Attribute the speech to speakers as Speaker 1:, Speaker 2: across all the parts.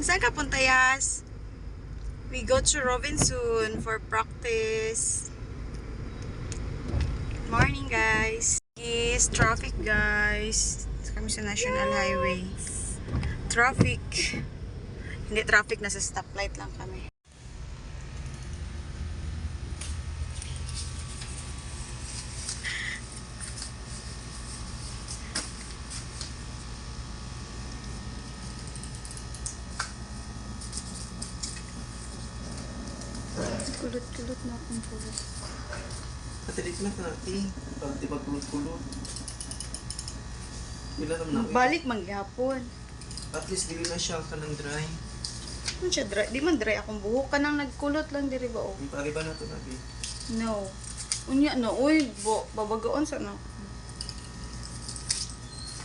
Speaker 1: Saan ka punta, Yas? We go to Robinson for practice. Good morning, guys. Is traffic, guys. Kami sa National Highway. Traffic. Hindi traffic, nasa stoplight lang kami. Kulot-kulot na akong pulot.
Speaker 2: Katilis lang natin. Para di magkulot-kulot. Bila naman ako.
Speaker 1: Balik mangyapon.
Speaker 2: At least dili na siya ka ng dry.
Speaker 1: Ano siya dry? Di man dry akong buhok. Kanang nagkulot lang diri ba o?
Speaker 2: Yung pariba na ito nabi.
Speaker 1: No. Unya no. Uy, babagaon sa no.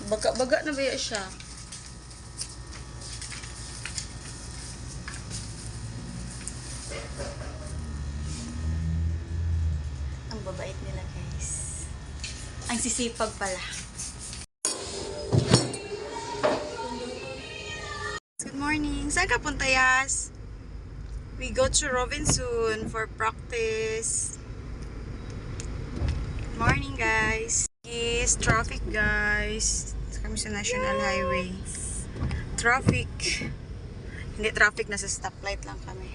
Speaker 1: Baga na ba siya? Ang babait nila, guys. Ang sisipag pala. Good morning. Saan ka punta, Yas? We go to Robinson for practice. Good morning, guys. Is traffic, guys. Kami sa National Highway. Traffic. Hindi traffic, nasa stoplight lang kami.